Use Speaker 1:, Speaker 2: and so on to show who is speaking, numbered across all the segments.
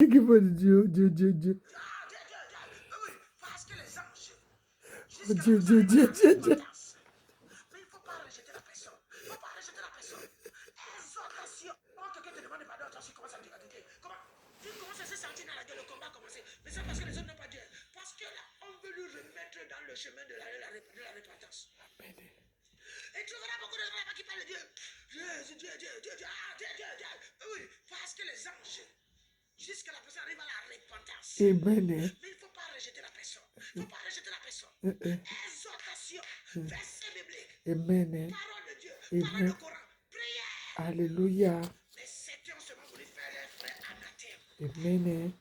Speaker 1: Équipement de Dieu, Dieu, Dieu, Dieu.
Speaker 2: Oui, parce que les anges,
Speaker 1: Oh, Dieu, Dieu, Dieu, Dieu, Dieu.
Speaker 2: mais il ne faut pas rejeter la personne. Il ne faut pas rejeter la personne. Exhortation. Quand quelqu'un te demande pardon, attention, commence à dire la vérité. Comment tu commences à se sentir dans la gueule, le combat a commencé. Mais c'est parce que les autres n'ont pas Dieu. Parce que là, on veut lui remettre dans le chemin de la repentance. Et tu verras beaucoup de gens qui parlent de Dieu. Dieu. Oui, parce que les anges, jusqu'à la personne arrive à la repentance.
Speaker 1: Amen.
Speaker 2: Mais il ne faut pas rejeter la personne. Il ne faut pas rejeter la personne. Exhortation, verset biblique,
Speaker 1: Amen.
Speaker 2: parole de Dieu, parole
Speaker 1: Amen.
Speaker 2: de Coran, prière.
Speaker 1: Alléluia.
Speaker 2: Mais c'était en seulement voulu faire les frères anathèmes.
Speaker 1: Amen.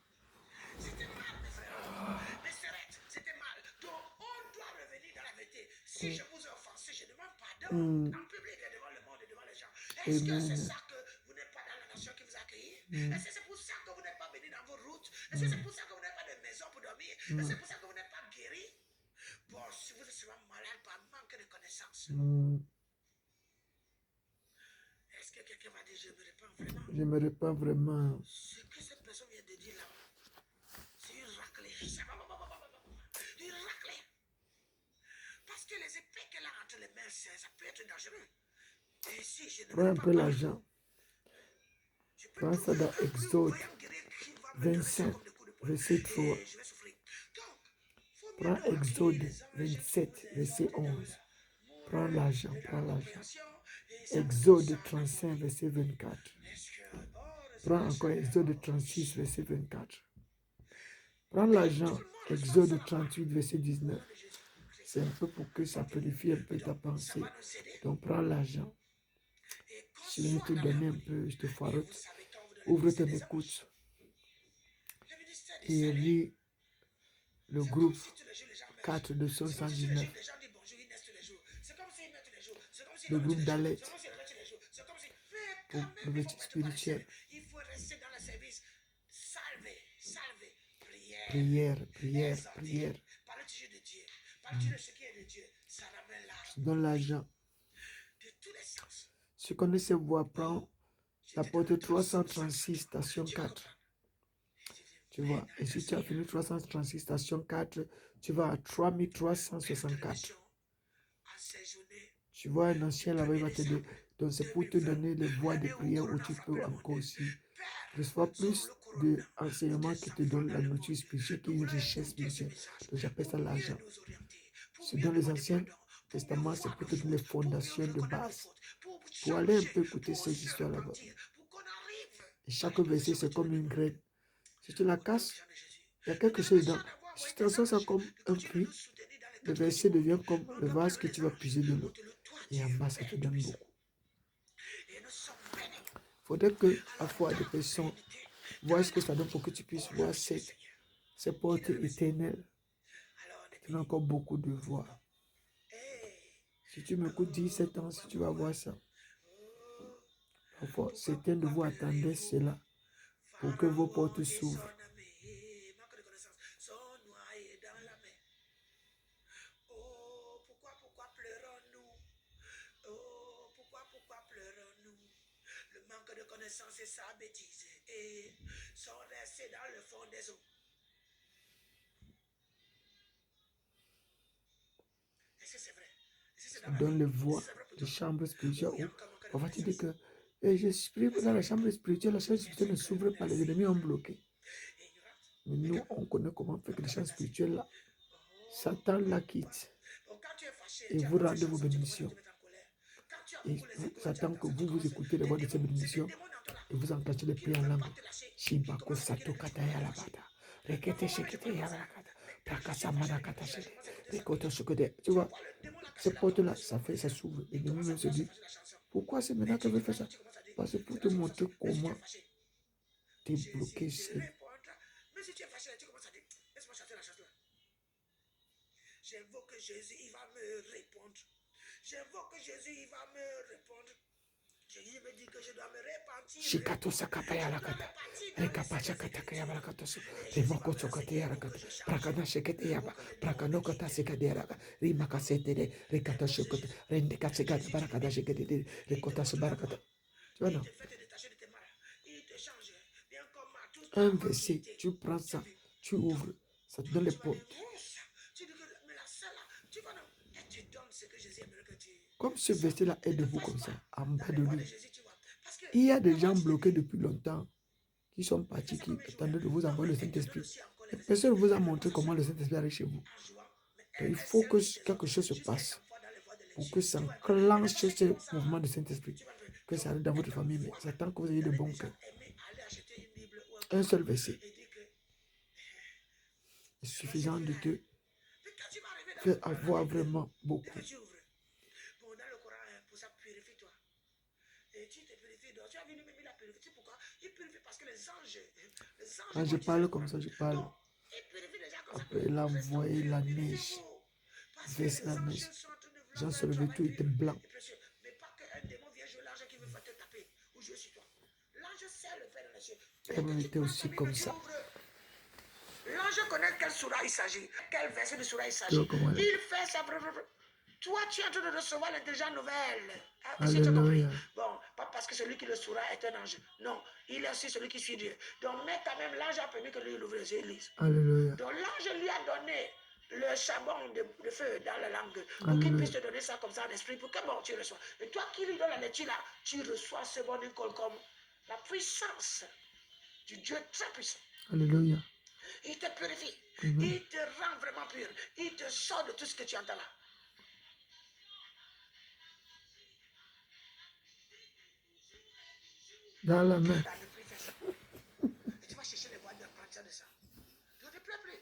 Speaker 2: C'était mal, mes frères. Mais c'est vrai, c'était mal. Donc, on doit revenir dans la vérité. Si je vous ai offensé, je demande pardon en public et devant le monde et devant les gens. Est-ce que c'est ça que vous n'êtes pas dans la nation qui vous a accueilli? Est-ce que c'est pour ça que vous n'êtes pas venu dans vos routes? Est-ce que c'est pour ça que vous n'avez pas de maison pour dormir? Est-ce que c'est pour ça que vous n'êtes pas guéri? Bon, si vous êtes souvent malade par manque de connaissances, est-ce que quelqu'un va dire je me répands vraiment?
Speaker 1: Je me répands vraiment.
Speaker 2: Ce que cette personne vient de dire là, c'est une raclée. Une raclée. Parce que les épées qu'elle a entre les mains, ça peut être dangereux. Et si je ne
Speaker 1: Prends un peu l'argent. Prends ça dans Exode 25, verset 3. Prends Exode 27, verset 11. Prends l'argent, prends l'argent. Exode 35, verset 24. Prends encore Exode 36, verset 24. Prends l'argent, Exode 38, verset 19. C'est un peu pour que ça purifie un peu ta pensée. Donc prends l'argent. Si je vais te donner un peu, je te farote. Ouvre ton écoute et lis le groupe 4 de 119. Le groupe d'alerte pour le métier spirituel.
Speaker 2: Il faut rester dans le service. Salver, prière.
Speaker 1: Prière, prière, prière.
Speaker 2: Parle toujours de Dieu. Parle toujours de ce qui est de Dieu. Ça ramène l'argent.
Speaker 1: Donne l'argent.
Speaker 2: De tous les sens.
Speaker 1: Si tu connais cette voie, prends la porte 336, station 4. Tu vois, et si tu as fini 336, station 4, tu vas à 3364. Tu vois un ancien là-bas, il va te dire. Donc c'est pour te donner les voies de prière où tu peux encore aussi recevoir plus d'enseignements qui te donnent la nourriture spirituelle, qui est une richesse spirituelle. Donc j'appelle ça l'argent. C'est dans les anciens testaments, c'est pour te donner les fondations de base. Pour aller un peu écouter ces histoires là-bas. Et chaque verset, c'est comme une graine. Si tu la casses, il y a quelque chose dedans. Si tu transformes ça comme un puits, le verset devient comme le vase que tu vas puiser de l'eau. Et en bas, ça te donne beaucoup. Il faudrait que, à la fois, des personnes voient ce que ça donne pour que tu puisses voir ces portes éternelles. Tu as encore beaucoup de voix. Si tu m'écoutes 17 ans, si tu vas voir ça. Parfois, certains de vous attendaient cela pour que vos portes s'ouvrent.
Speaker 2: Pourquoi pleurons-nous? Oh, pourquoi pleurons-nous? Le manque de connaissance et sa bêtise et sont restés dans le fond des eaux. Est-ce que c'est vrai?
Speaker 1: Ça donne les voix de chambre spirituelle où parfois tu dis que je prie dans la chambre spirituelle, la chambre spirituelle ne s'ouvre pas, les ennemis ont bloqué. Mais nous, on connaît comment faire que les chambres spirituelles là, Satan la quitte et vous rendez vos bénédictions. Et Satan que vous écoutez les voix de ces bénédictions et vous enclenchez les prières en langue. Shibako sato kataya la bata. Rekete shekete yabarakata. Prakasa manakata shete. Rekoto shukode. Tu vois, ces portes-là, ça s'ouvre. Et nous même se dit, pourquoi c'est maintenant que je veux faire ça? Parce que pour te montrer comment tu es bloqué.
Speaker 2: Mais si tu es fâché, tu commences à dire, laisse-moi chanter la chanson là. J'invoque Jésus, il va me répondre. J'invoque Jésus, il va me répondre. Jésus me dit que je dois me repentir.
Speaker 1: Shikato sakapaya la kata. Rekapacha kataka yabarakata su. Remoko chokate yarakata. Prakana shekete yaba. Prakano kata sekade yaraka. Rimaka setere. Rekata shokote. Rendeka sekate barakata shekete. Rekota barakata. Tu vois non? un verset, tu prends ça, tu ouvres, ça te donne les portes. Comme ce verset-là est debout comme ça, en bas de lui, il y a des gens bloqués depuis longtemps qui sont partis, qui attendaient de vous envoyer le Saint-Esprit. Et personne ne vous a montré comment le Saint-Esprit arrive chez vous. Donc, il faut que quelque chose se passe pour que ça enclenche ce mouvement du Saint-Esprit, que ça arrive dans votre famille, mais ça attend que vous ayez de bons cœurs. Un seul verset est suffisant de te faire avoir vraiment beaucoup. Quand je parle comme ça, je parle. Après, il a envoyé la neige. Verser la neige. Les gens se levaient, tout était blanc. Elle était aussi comme ça.
Speaker 2: L'ange connaît quel surah il s'agit, quel verset de surah il s'agit. Il fait ça. Toi, tu es en train de recevoir l'intelligence nouvelle.
Speaker 1: Alléluia.
Speaker 2: Bon, pas parce que celui qui le saura est un ange. Non, il est aussi celui qui suit Dieu. Donc, mais quand même, l'ange a permis que lui ouvre les yeux et lise.
Speaker 1: Alléluia.
Speaker 2: Donc, l'ange lui a donné le charbon de feu dans la langue pour qu'il puisse te donner ça comme ça en esprit pour que bon, tu reçois. Et toi qui lui donnes la lecture là, tu reçois ce bon école comme la puissance du Dieu très puissant.
Speaker 1: Alléluia.
Speaker 2: Il te purifie.
Speaker 1: Amen.
Speaker 2: Il te rend vraiment pur. Il te sort de tout ce que tu entends là.
Speaker 1: Dans la main.
Speaker 2: Tu vas chercher les boîtes de partir de ça. Donc, ne pleure plus.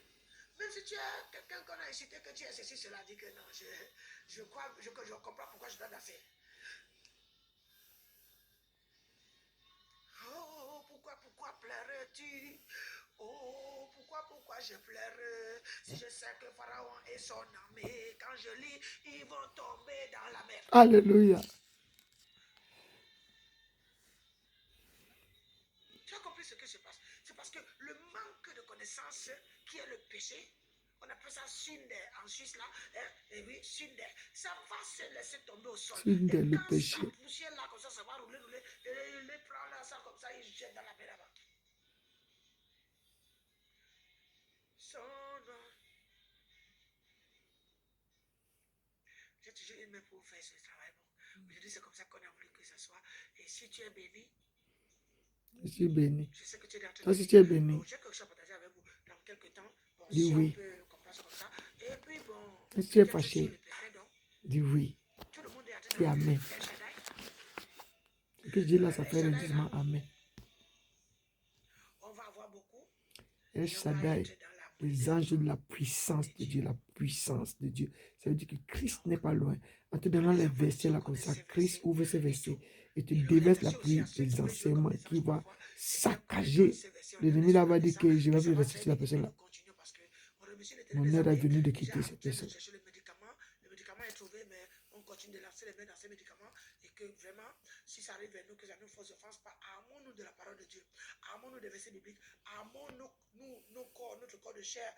Speaker 2: Même si tu es quelqu'un qu'on a incité, que tu es ceci, cela, dit que non, je comprends pourquoi je dois danser. Oh, pourquoi pleurais-tu? Oh, pourquoi je pleure? Si je sais que Pharaon et son armée, quand je lis, ils vont tomber dans la mer.
Speaker 1: Alléluia.
Speaker 2: Tu as compris ce qui se passe? C'est parce que le manque de connaissance qui est le péché, on appelle ça sunde en Suisse là, et oui, sunde, ça va se laisser tomber au sol.
Speaker 1: Sunde,
Speaker 2: et
Speaker 1: le
Speaker 2: quand
Speaker 1: péché.
Speaker 2: ça poussière là, comme ça va rouler, et il les prend là, ça comme ça, il jette dans la mer là-bas. Son nom. J'ai toujours aimé pour faire ce travail. Bon, aujourd'hui, c'est comme ça qu'on a voulu que ça soit. Et si tu es béni,
Speaker 1: Je suis béni.
Speaker 2: je sais que tu es en train
Speaker 1: Toi,
Speaker 2: de
Speaker 1: si tu es béni,
Speaker 2: bon, j'ai quelque chose à partager avec vous dans quelques temps. Bon,
Speaker 1: dis
Speaker 2: si
Speaker 1: oui.
Speaker 2: on peut comprendre comme ça. Et puis, bon,
Speaker 1: Si tu es
Speaker 2: peut-être
Speaker 1: fâché,
Speaker 2: sur le péché, donc,
Speaker 1: dis oui.
Speaker 2: tout le monde est en train de
Speaker 1: Dis amen.
Speaker 2: El Shaddai.
Speaker 1: Ce que je dis là, ça fait retentissement. Amen.
Speaker 2: On va avoir beaucoup.
Speaker 1: El
Speaker 2: Et on va
Speaker 1: Shaddai,
Speaker 2: être dans la
Speaker 1: les anges de la puissance de Dieu, la puissance de Dieu. Ça veut dire que Christ n'est pas loin. En te donnant les versets là comme ça, Christ ouvre ces versets et te déverse la pluie des enseignements qui va saccager. L'ennemi là va dire que je vais plus rester sur la personne là. Mon heure est venue de quitter cette personne.
Speaker 2: Le médicament est trouvé, mais on continue de lancer les mains dans ces médicaments et que vraiment, si ça arrive vers nous, que ça nous fasse offense, pas armons-nous de la parole de Dieu, armons-nous des versets bibliques, armons nos corps, notre corps de chair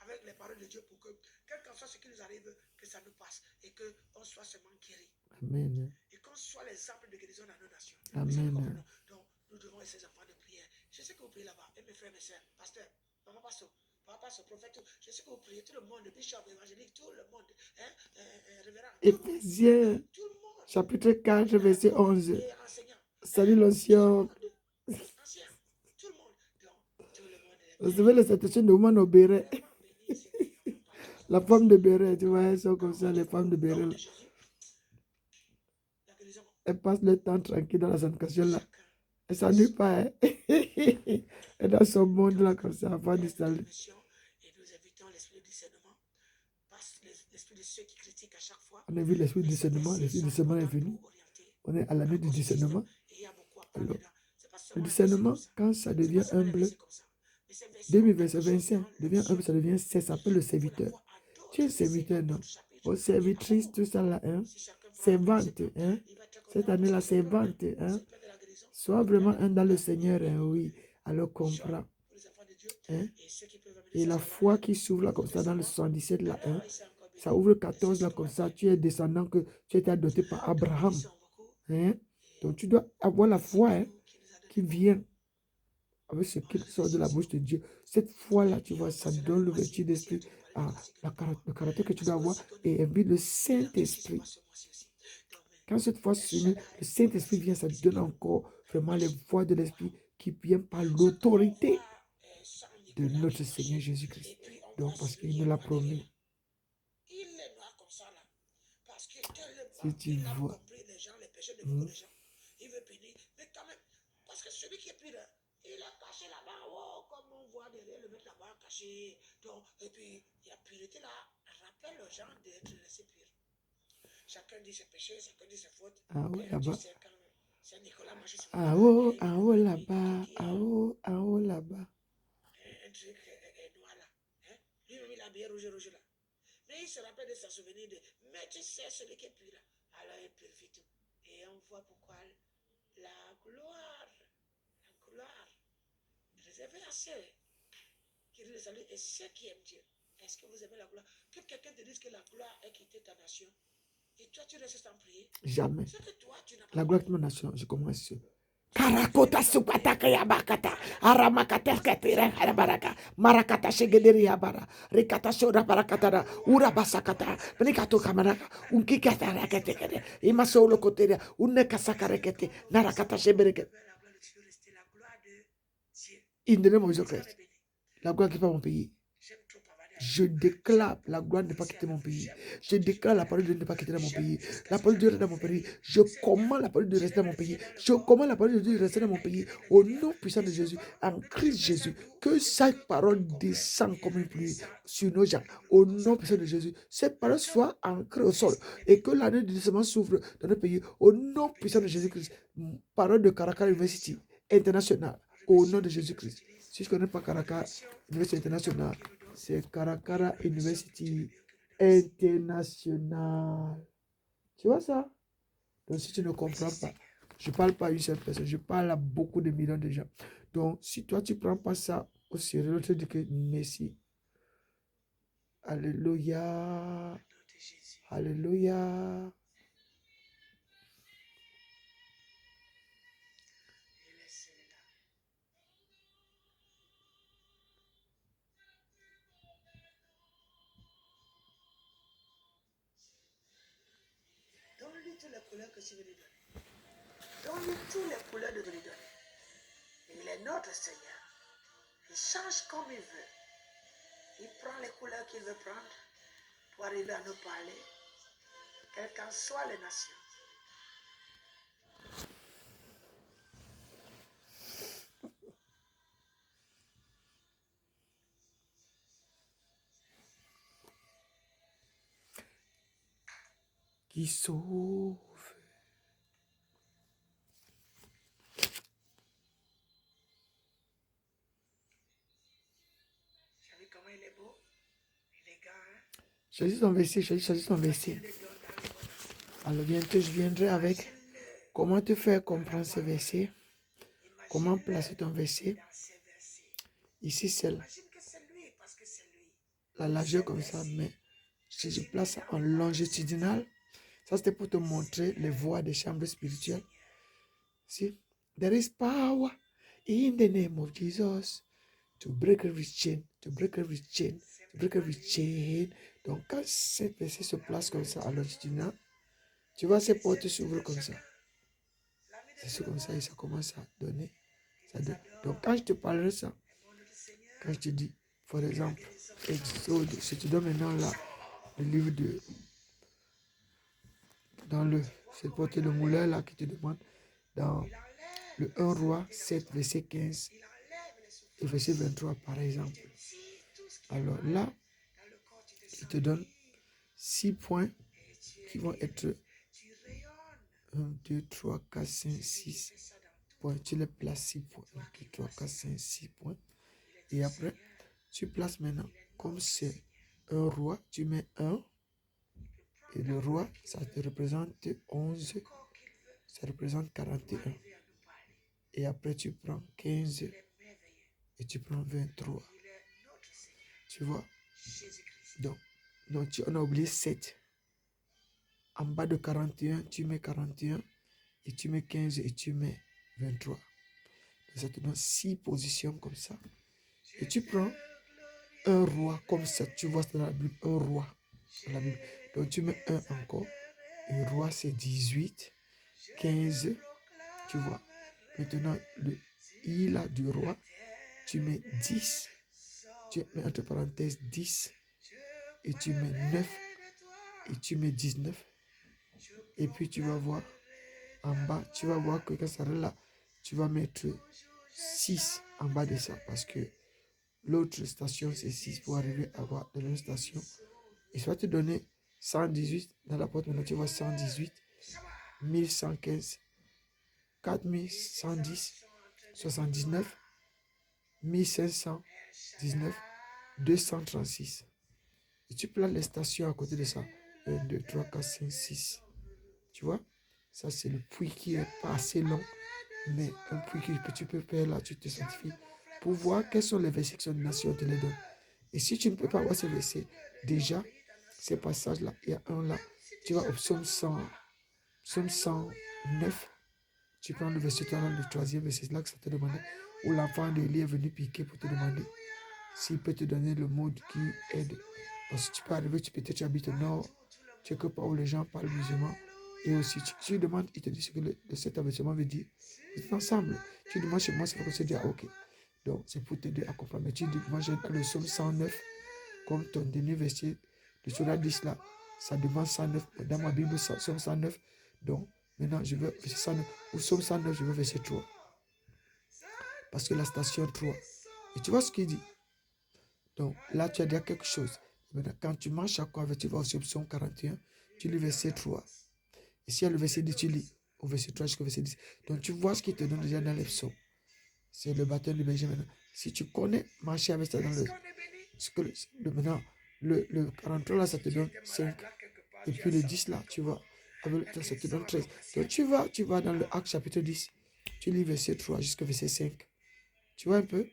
Speaker 2: avec les paroles de Dieu pour que, quel qu'en soit ce qui nous arrive, que ça nous passe et qu'on soit seulement guéri.
Speaker 1: Amen.
Speaker 2: Et qu'on soit l'exemple de guérison dans nos nations.
Speaker 1: Amen.
Speaker 2: Donc, nous devons être ces enfants de prière. Je sais que vous priez là-bas, et mes frères, mes sœurs, pasteur, maman, pasteur. Papa, ce prophète, je sais que vous priez, tout le monde, bishop, évangélique, tout le monde, révérend.
Speaker 1: Éphésiens, chapitre 4, verset 11. Salut l'ancien.
Speaker 2: Tout le monde.
Speaker 1: Vous savez, les citations de Woman au béret. La femme de béret, tu vois, elles sont comme ça, les femmes de béret. Là. Elles passent le temps tranquille dans la sanctification là. Elle ne s'ennuie pas. Hein? Elle est dans son monde là, comme ça, avant de salut.
Speaker 2: Et nous invitons l'esprit du discernement. L'esprit de ceux qui critiquent à chaque fois.
Speaker 1: On a vu l'esprit du discernement. L'esprit du discernement est venu. On est à l'année du discernement. Alors, le discernement, quand ça devient humble, 2025 devient humble, ça devient, ça s'appelle le serviteur. Tu es serviteur, non? Aux servitrices, tout ça là, hein? Servante, hein? Cette année-là, servante, hein? Sois vraiment un dans le Seigneur, hein? Oui. Alors comprends. Hein? Et la foi qui s'ouvre là comme ça dans le 77 là, hein? Ça ouvre 14 là comme ça. Tu es descendant que tu as été adopté par Abraham. Hein? Donc tu dois avoir la foi hein, qui vient avec ce qui sort de la bouche de Dieu. Cette foi-là, tu vois, ça donne l'ouverture d'esprit à le caractère que tu dois avoir et invite le Saint-Esprit. Quand cette foi s'unit, le Saint-Esprit vient, ça donne encore vraiment les voix de l'Esprit qui viennent par l'autorité de notre Seigneur Jésus-Christ. Donc, parce qu'il nous l'a promis. Si tu vois.
Speaker 2: Il veut bénir, mais quand même, parce que celui qui est pire, il est caché là-bas, oh, comme on voit derrière le mec là-bas caché. Donc, et puis, la pureté là rappelle aux gens d'être laissés purs. Chacun dit ses péchés, chacun dit ses fautes.
Speaker 1: Ah oui, là-bas.
Speaker 2: C'est Nicolas marché sur
Speaker 1: ah oh, là-bas. Ah oh, là-bas.
Speaker 2: Un truc noir là. Hein? Lui-même, il a bien rouge là. Mais il se rappelle de sa souvenir de, mais tu sais, celui qui est pur là. Alors, il purifie tout. Et on voit pourquoi la gloire réservée à ceux qui le salut et ceux qui aiment Dieu. Est-ce que vous aimez la gloire? Que quelqu'un te dise que la gloire a quitté ta nation et toi tu restes sans prier?
Speaker 1: Jamais.
Speaker 2: Que toi, tu n'as pas
Speaker 1: la gloire de ma nation, je commence. Karakota supataka yabakata aramakata katira harabaraka marakata shegederi yabara rekata shora barakata urabasakata benikato kamaraka unkikata rakete imasolo koteria uneka sakarekete narakata shebereke. In the name of Jesus Christ, la gloire qui va mon pays. Je déclare la gloire ne pas quitter mon pays. Je déclare la parole de Dieu ne pas quitter mon pays. La parole de Dieu reste dans mon pays. Je commande la parole de Dieu rester dans mon pays. Je commande la parole de Dieu rester dans mon pays. Au nom puissant de Jésus, en Christ Jésus, que cette parole descende comme une pluie sur nos gens. Au nom puissant de Jésus, cette parole soit ancrée au sol et que l'année de décembre s'ouvre dans notre pays. Au nom puissant de Jésus-Christ, parole de Caracal University International. Au nom de Jésus-Christ. Si je ne connais pas Caracal University International, c'est Caracara University International. Tu vois ça? Donc, si tu ne comprends pas, je ne parle pas à une seule personne, je parle à beaucoup de millions de gens. Donc, si toi, tu ne prends pas ça au sérieux, je te dis que merci. Alléluia. Alléluia.
Speaker 2: Donne-lui toutes les couleurs que tu veux lui donner. Donne-lui toutes les couleurs de lui donner. Il est notre Seigneur. Il change comme il veut. Il prend les couleurs qu'il veut prendre pour arriver à nous parler, quelles qu'en soient les nations.
Speaker 1: Qui sauve.
Speaker 2: Comment il est beau, il est gars, hein?
Speaker 1: Choisis ton verset, choisis ton verset. Alors bientôt je viendrai avec comment te faire comprendre ce verset, comment placer ton verset. Ici c'est la largeur comme ça, mais si je place en longitudinal, ça c'était pour te montrer les voies des chambres spirituelles. See, there is power in the name of Jesus to break every chain, to break every chain, to break every chain. Donc quand cette verset se place comme ça à longitudinal, tu vois ces portes s'ouvrent comme ça. C'est comme ça et ça commence à donner. Ça donne. Donc quand je te parlerai ça, quand je te dis, par exemple, Exode, je te donne maintenant là, le livre de, dans le, cette porte de moulin là qui te demande, dans le 1 roi 7, verset 15 et verset 23 par exemple. Alors là, il te donne 6 points qui vont être 1, 2, 3, 4, 5, 6 points. Tu les places 6 points. 1, 2, 3, 4, 5, 6 points. Et après, tu places maintenant, comme c'est un roi, tu mets 1. Et le roi, ça te représente 11. Ça représente 41. Et après, tu prends 15. Et tu prends 23. Tu vois? Donc on a oublié 7. En bas de 41, tu mets 41. Et tu mets 15 et tu mets 23. Et ça te donne 6 positions comme ça. Et tu prends un roi comme ça. Tu vois dans la Bible, un roi dans la Bible. Donc tu mets un encore. Et roi, c'est 18, 15. Tu vois. Maintenant, le I là du roi, tu mets 10. Tu mets entre parenthèses 10. Et tu mets 9. Et tu mets 19. Et puis tu vas voir en bas, tu vas voir que quand ça arrive là, tu vas mettre 6 en bas de ça. Parce que l'autre station, c'est 6 pour arriver à avoir la même station. Et ça va te donner 118 dans la porte. Maintenant, tu vois 118, 1115, 4110, 79, 1519, 236. Et tu places les stations à côté de ça. 1, 2, 3, 4, 5, 6. Tu vois? Ça, c'est le puits qui est pas assez long, mais un puits que tu peux faire là, tu te sanctifies pour voir quels sont les versets que son nation te les donne. Et si tu ne peux pas voir ces versets, déjà, ces passages-là, il y a un là, tu vas au psaume 100, psaume 109, tu prends le verset, le troisième verset, c'est là que ça te demande, où l'enfant d'Élie est venu piquer pour te demander s'il peut te donner le mot qui aide. Parce que tu peux arriver, tu habites au nord, tu es que pas où les gens parlent musulman. Et aussi, tu demandes, il te dit ce que cet avertissement veut dire. C'est ensemble. Tu demandes chez moi, c'est pour que tu dis, ah, ok. Donc, c'est pour t'aider à comprendre. Mais tu dis, moi, j'ai le psaume 109, comme ton dernier verset de Surah 10 là. Ça demande 109. Dans ma Bible, psaume 109. Donc, maintenant, je veux verset 109. Ou psaume 109, je veux verset 3. Parce que la station 3. Et tu vois ce qu'il dit? Donc là, tu as déjà quelque chose. Maintenant, quand tu marches à quoi, tu vas au psaume 41, tu lis verset 3. Et si il y a le verset 10, tu lis au verset 3 jusqu'au verset 10. Donc tu vois ce qu'il te donne déjà dans les psaumes. C'est le baptême de berger maintenant. Si tu connais marcher avec ça dans maintenant, le 43 là, ça te donne 5. Et puis le 10 là, tu vois, avec ça te donne 13. Donc tu vas dans le Acte chapitre 10, tu lis verset 3 jusqu'au verset 5. Tu vois un peu?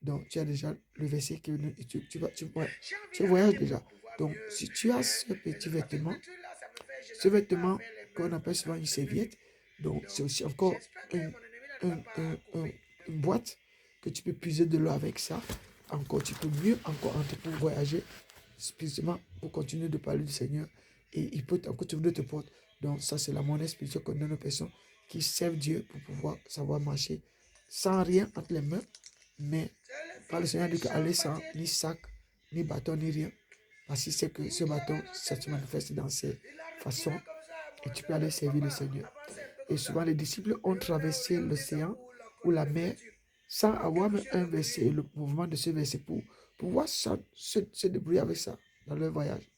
Speaker 1: Donc, tu as déjà le verset qui est tu voyages déjà. Donc, si tu as ce petit vêtement qu'on appelle souvent une serviette, donc c'est aussi encore une boîte que tu peux puiser de l'eau avec ça. Encore, tu peux mieux encore entrer pour voyager, spécialement pour continuer de parler du Seigneur. Et il peut encore t'ouvrir tes portes. Donc, ça, c'est la monnaie spirituelle qu'on donne aux personnes qui servent Dieu pour pouvoir savoir marcher sans rien entre les mains, mais par le Seigneur dit qu'aller sans ni sac, ni bâton, ni rien. Parce qu'il sait que ce bâton, ça se manifeste dans ces façons et tu peux aller servir le Seigneur. Et souvent, les disciples ont traversé l'océan ou la mer sans avoir même un verset et le mouvement de ce verset pour pouvoir se débrouiller avec ça dans leur voyage.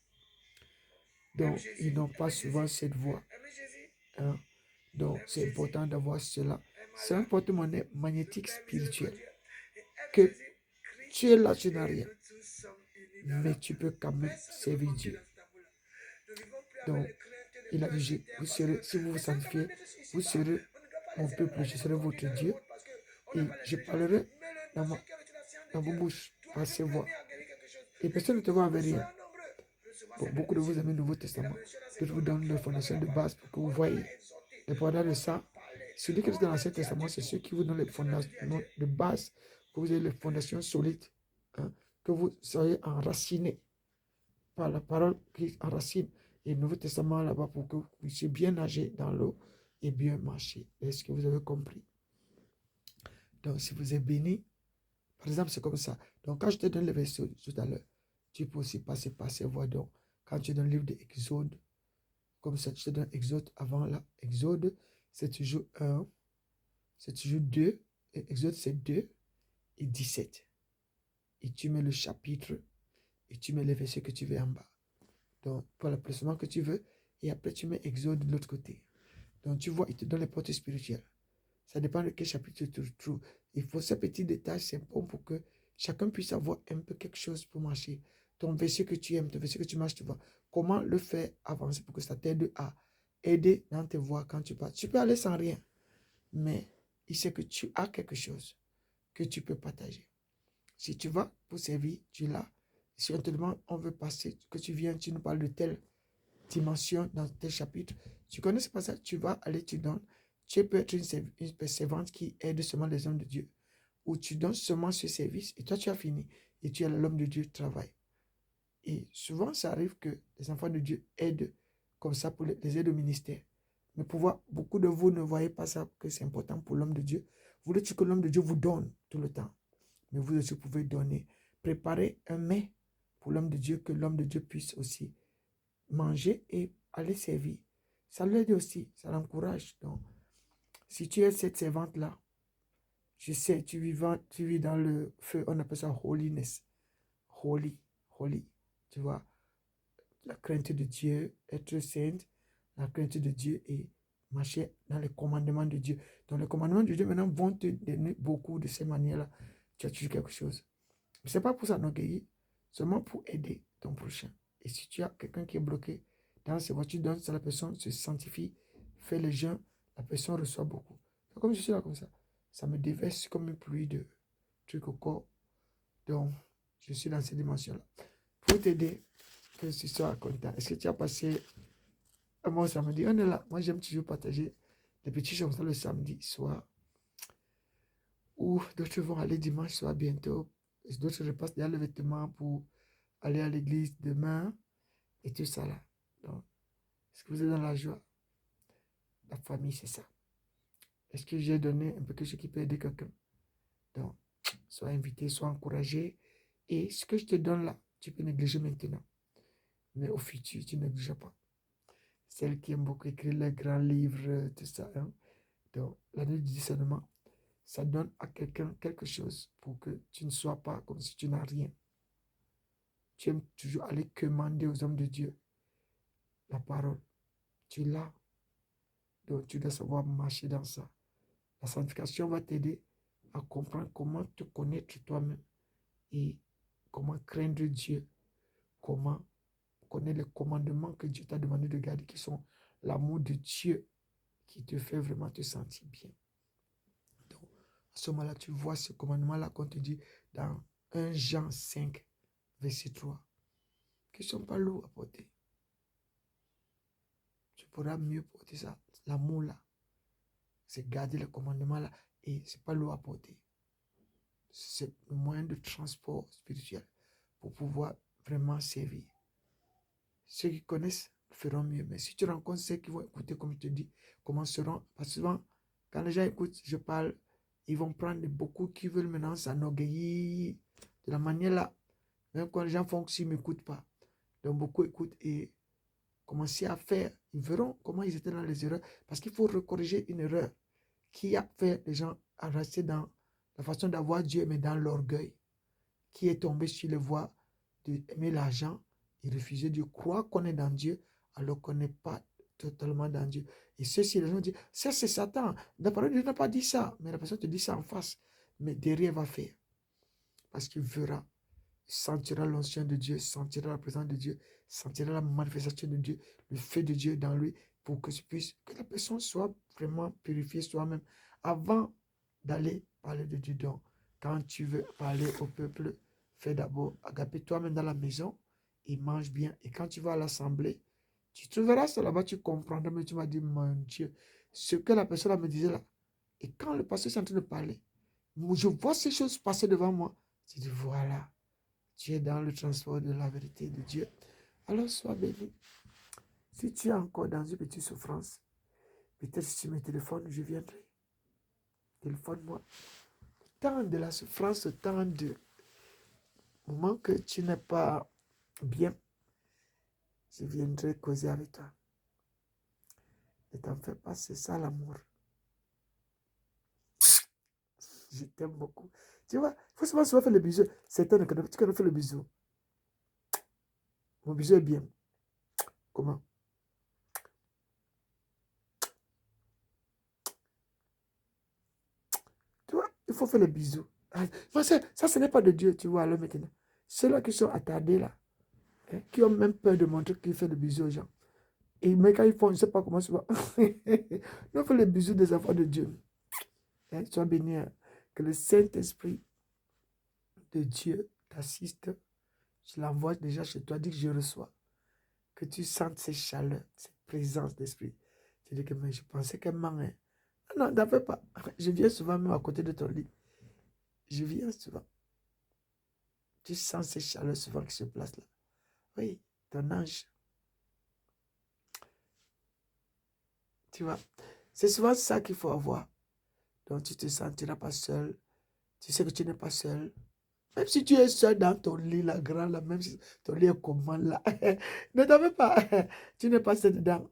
Speaker 1: Donc, ils n'ont pas souvent cette voie. Hein? Donc, c'est important d'avoir cela. C'est un porte-monnaie magnétique spirituel que tu es là, tu n'as rien. Mais tu peux quand même servir Dieu. Donc, il a dit, si vous vous sanctifiez, vous serez mon peuple, je serai votre Dieu. Et je parlerai dans vos bouches, par ces voix. Et personne ne te voit avec rien. Bon, beaucoup de vous aimez le Nouveau Testament. Je vous donne les fondations de base pour que vous voyez. Et pendant de ça, celui qui est dans l'Ancien Testament, c'est ceux qui vous donnent les fondations de base, que vous ayez les fondations solides, hein, que vous soyez enracinés par la parole qui enracine. Et le Nouveau Testament là-bas pour que vous puissiez bien nager dans l'eau et bien marcher. Est-ce que vous avez compris? Donc, si vous êtes béni, par exemple, c'est comme ça. Donc, quand je te donne le verset tout à l'heure, tu peux aussi passer par ces voies. Donc, quand tu donnes le livre d'Exode, comme ça, tu te donnes Exode avant là. Exode, c'est toujours 1, c'est toujours 2. Et Exode, c'est 2 et 17. Et tu mets le chapitre et tu mets les versets que tu veux en bas. Donc, pour le placement que tu veux. Et après, tu mets Exode de l'autre côté. Donc, tu vois, il te donne les portes spirituelles. Ça dépend de quel chapitre tu te trouves. Il faut ces petits détails, c'est bon pour que chacun puisse avoir un peu quelque chose pour marcher. Ton verset que tu aimes, ton verset que tu marches, tu vois. Comment le faire avancer pour que ça t'aide à aider dans tes voies quand tu pars. Tu peux aller sans rien, mais il sait que tu as quelque chose que tu peux partager. Si tu vas pour servir, tu l'as. Si on te demande, on veut passer, que tu viens, tu nous parles de telle dimension dans tel chapitre. Tu connais ce passage, tu vas aller, tu donnes. Tu peux être une servante qui aide seulement les hommes de Dieu, ou tu donnes seulement ce service et toi tu as fini et tu es l'homme de Dieu travaille. Et souvent, ça arrive que les enfants de Dieu aident comme ça pour les aides au ministère. Mais beaucoup de vous ne voyez pas ça, que c'est important pour l'homme de Dieu. Vous voulez que l'homme de Dieu vous donne tout le temps. Mais vous aussi pouvez donner. Préparez un mets pour l'homme de Dieu, que l'homme de Dieu puisse aussi manger et aller servir. Ça l'aide aussi, ça l'encourage. Donc, si tu es cette servante-là, je sais, tu vis dans le feu, on appelle ça holiness. Holy, holy, tu vois. La crainte de Dieu, être sainte, la crainte de Dieu et marcher dans les commandements de Dieu. Donc les commandements de Dieu maintenant vont te donner beaucoup de ces manières-là. Tu as toujours quelque chose. Ce n'est pas pour s'enorgueillir, seulement pour aider ton prochain. Et si tu as quelqu'un qui est bloqué dans ses voitures, donne ça, la personne se sanctifie, fait le jeûne, la personne reçoit beaucoup. Donc, comme je suis là comme ça me déverse comme une pluie de trucs au corps. Donc, je suis dans cette dimension-là. Pour t'aider, que tu sois content. Est-ce que tu as passé un bon samedi? On est là. Moi, j'aime toujours partager des petits choses le samedi soir. Ou d'autres vont aller dimanche soir bientôt. D'autres repassent déjà le vêtement pour aller à l'église demain. Et tout ça là. Donc, est-ce que vous êtes dans la joie? La famille, c'est ça. Est-ce que j'ai donné un peu quelque chose qui peut aider quelqu'un? Donc, sois invité, sois encouragé. Et ce que je te donne là, tu peux négliger maintenant. Mais au futur, tu ne négliges pas. Celle qui aime beaucoup écrire les grands livres, tout ça. Hein? Donc, l'année du discernement, ça donne à quelqu'un quelque chose pour que tu ne sois pas comme si tu n'as rien. Tu aimes toujours aller commander aux hommes de Dieu la parole. Tu l'as. Donc, tu dois savoir marcher dans ça. La sanctification va t'aider à comprendre comment te connaître toi-même et comment craindre Dieu, comment connaître les commandements que Dieu t'a demandé de garder, qui sont l'amour de Dieu qui te fait vraiment te sentir bien. Donc, à ce moment-là, tu vois ce commandement-là qu'on te dit dans 1 Jean 5, verset 3, qui ne sont pas lourds à porter. Tu pourras mieux porter ça. L'amour là, c'est garder le commandement là et c'est pas lourd à porter. C'est le moyen de transport spirituel pour pouvoir vraiment servir. Ceux qui connaissent feront mieux. Mais si tu rencontres ceux qui vont écouter, comme je te dis, commenceront. Parce que souvent, quand les gens écoutent, je parle, ils vont prendre beaucoup qui veulent maintenant s'enorgueillir de la manière là. Même quand les gens font que s'ils ne m'écoutent pas. Donc beaucoup écoutent et commencer à faire. Ils verront comment ils étaient dans les erreurs. Parce qu'il faut recorriger une erreur qui a fait les gens à rester dans la façon d'avoir Dieu, mais dans l'orgueil. Qui est tombé sur les voies d'aimer l'argent et refuser Dieu. Croire qu'on est dans Dieu alors qu'on n'est pas totalement dans Dieu. Et ceci, les gens disent, ça c'est Satan. La parole de Dieu n'a pas dit ça. Mais la personne te dit ça en face. Mais derrière, va faire. Parce qu'il verra, sentira l'onction de Dieu, sentira la présence de Dieu, sentira la manifestation de Dieu, le feu de Dieu dans lui, pour que que la personne soit vraiment purifiée soi-même avant d'aller parler de Dieu. Donc, quand tu veux parler au peuple, fais d'abord agaper toi-même dans la maison et mange bien. Et quand tu vas à l'assemblée, tu trouveras ça là-bas, tu comprendras, mais tu m'as dit, mon Dieu, ce que la personne me disait là. Et quand le pasteur est en train de parler, je vois ces choses passer devant moi. Je dis, voilà, tu es dans le transport de la vérité de Dieu. Alors sois béni. Si tu es encore dans une petite souffrance, peut-être si tu me téléphones, je viendrai. Téléphone-moi. Tant de la souffrance, tant de moments que tu n'es pas bien, je viendrai causer avec toi. Ne t'en fais pas, c'est ça l'amour. Je t'aime beaucoup. Tu vois, il faut souvent faire le bisou. Certains ne connaissent pas, tu connais faire le bisou. Mon bisou est bien. Comment? Tu vois, il faut faire le bisou. Ça, ce n'est pas de Dieu, tu vois, alors maintenant. Ceux-là qui sont attardés là, hein, qui ont même peur de montrer qu'ils font le bisou aux gens. Et mais quand ils font, je ne sais pas comment ça va. Nous faisons le bisou des enfants de Dieu. Hein, sois béni. Hein. Que le Saint-Esprit de Dieu t'assiste. Je l'envoie déjà chez toi, dis que je reçois. Que tu sentes ces chaleurs, cette présence d'esprit. Tu dis que mais je pensais qu'un man, hein, Non, t'en fais pas. Je viens souvent même à côté de ton lit. Je viens souvent. Tu sens ces chaleurs souvent qui se placent là. Oui, ton ange. Tu vois, c'est souvent ça qu'il faut avoir. Donc, tu te sentiras pas seul. Tu sais que tu n'es pas seul. Même si tu es seul dans ton lit, là, grand, là, même si ton lit est comment, là, ne t'en fais pas. Tu n'es pas seul dedans.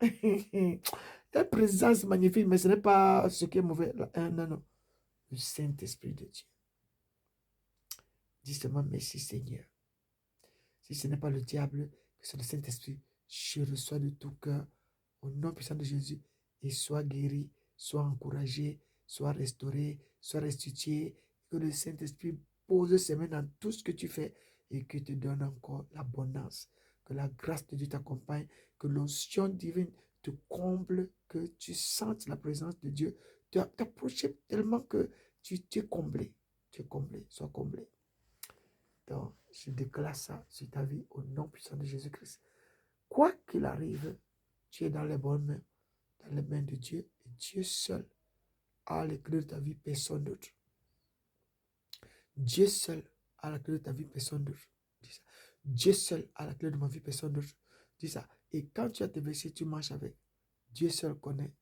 Speaker 1: Ta présence magnifique, mais ce n'est pas ce qui est mauvais. Là. Non, non. Le Saint-Esprit de Dieu. Dis seulement merci, Seigneur. Si ce n'est pas le diable, que c'est le Saint-Esprit, je reçois de tout cœur, au nom puissant de Jésus, et sois guéri, sois encouragé, sois restauré, sois restitué, que le Saint-Esprit pose ses mains dans tout ce que tu fais et qu'il te donne encore l'abondance. Que la grâce de Dieu t'accompagne, que l'onction divine te comble, que tu sentes la présence de Dieu t'approcher tellement que tu es comblé. Tu es comblé, sois comblé. Donc, je déclare ça sur ta vie au nom puissant de Jésus-Christ. Quoi qu'il arrive, tu es dans les bonnes mains, dans les mains de Dieu. Et Dieu seul a les clés de ta vie, personne d'autre. Dieu seul a la clé de ta vie, personne d'autre. Dis ça. Dieu seul a la clé de ma vie, personne d'autre. Dis ça. Et quand tu as tes versets, tu marches avec. Dieu seul connaît.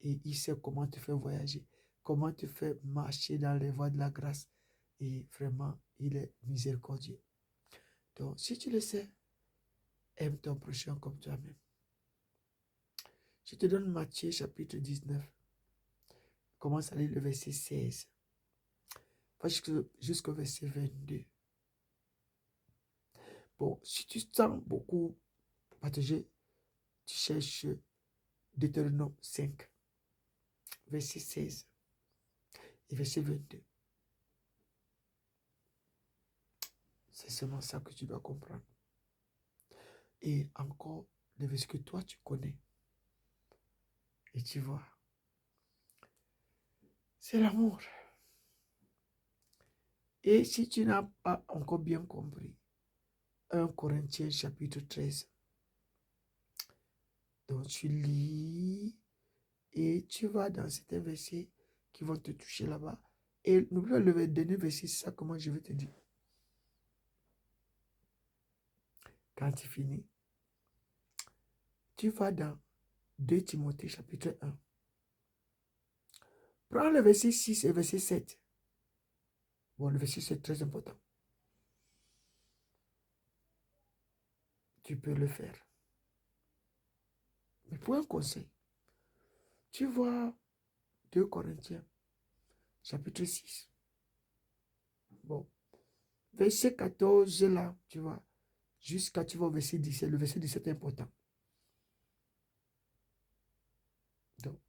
Speaker 1: Et il sait comment te faire voyager, comment te faire marcher dans les voies de la grâce. Et vraiment, il est miséricordieux. Donc, si tu le sais, aime ton prochain comme toi-même. Je te donne Matthieu chapitre 19. Commence à lire le verset 16. Va jusqu'au verset 22. Bon, si tu sens beaucoup partager, tu cherches Deutéronome 5, verset 16 et verset 22. C'est seulement ça que tu dois comprendre. Et encore, le verset que toi tu connais. Et tu vois, c'est l'amour. Et si tu n'as pas encore bien compris, 1 Corinthiens chapitre 13. Donc tu lis et tu vas dans certains versets qui vont te toucher là-bas. Et n'oublie pas le dernier verset, c'est ça comment je vais te dire. Quand tu finis, tu vas dans 2 Timothée chapitre 1. Prends le verset 6 et verset 7. Bon, le verset 7 est très important. Tu peux le faire. Mais pour un conseil, tu vois 2 Corinthiens chapitre 6. Bon, verset 14 là, tu vois, jusqu'à tu vois au verset 17. Le verset 17 est important. Donc,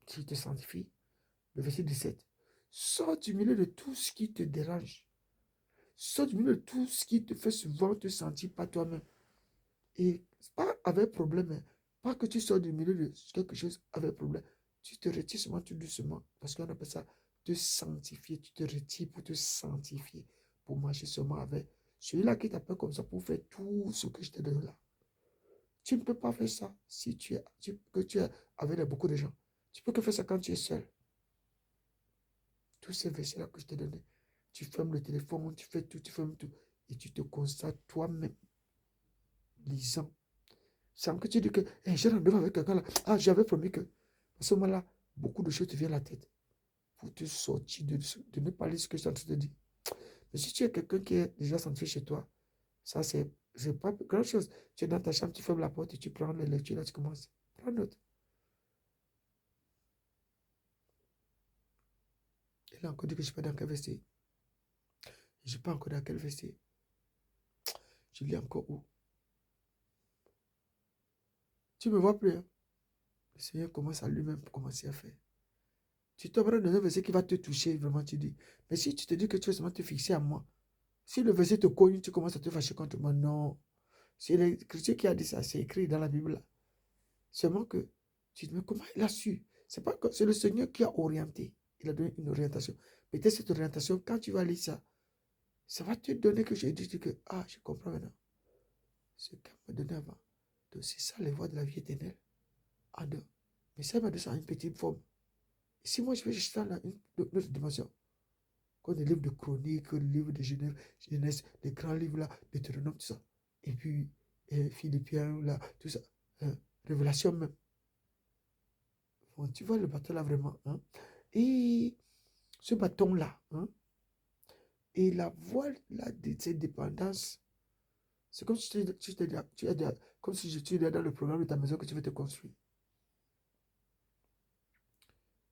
Speaker 1: tu te sanctifies. Le verset 17. Sors du milieu de tout ce qui te dérange. Sors du milieu de tout ce qui te fait souvent te sentir pas toi-même. Et pas avec problème. Hein. Pas que tu sors du milieu de quelque chose avec problème. Tu te retires seulement tout doucement. Parce qu'on appelle ça te sanctifier. Tu te retires pour te sanctifier. Pour marcher seulement avec celui-là qui t'appelle comme ça pour faire tout ce que je te donne là. Tu ne peux pas faire ça si tu es avec beaucoup de gens. Tu peux que faire ça quand tu es seul. Tous ces versets-là que je t'ai donné, tu fermes le téléphone, tu fais tout, tu fermes tout. Et tu te constates toi-même, lisant. Sans que tu dis que j'ai rendez-vous avec quelqu'un là. Ah, j'avais promis que. À ce moment-là, beaucoup de choses te viennent à la tête. Pour te sortir de ne pas lire ce que je suis en train de te dire. Mais si tu es quelqu'un qui est déjà centré chez toi, ça c'est pas grand chose. Tu es dans ta chambre, tu fermes la porte et tu prends les lectures, là tu commences. Prends note. Il a encore dit que je ne sais pas dans quel verset. Je ne sais pas encore dans quel verset. Je lis encore où. Tu ne me vois plus. Hein? Le Seigneur commence à lui-même commencer à faire. Tu tomberas dans un verset qui va te toucher, vraiment, tu dis. Mais si tu te dis que tu veux seulement te fixer à moi, si le verset te cogne, tu commences à te fâcher contre moi. Non. C'est l'Écriture qui a dit ça, c'est écrit dans la Bible. Seulement que tu te dis, mais comment il a su? C'est pas que c'est le Seigneur qui a orienté. Il a donné une orientation. Peut-être cette orientation, quand tu vas lire ça, ça va te donner que je dis que, ah, je comprends maintenant. Ce qu'il m'a donné avant. Donc c'est ça les voies de la vie éternelle. Ah non. Mais ça m'a donné ça en une petite forme. Si moi je vais chercher dans une autre dimension, comme les livres de chroniques, les livres de jeunesse, les grands livres là, Deutéronome, tout ça. Et puis, Philippiens là, tout ça. Révélation même. Bon, tu vois le bâton là vraiment. Hein? Et ce bâton là, hein? Et la voie là de cette dépendance, c'est comme si comme si tu étais dans le programme de ta maison que tu veux te construire.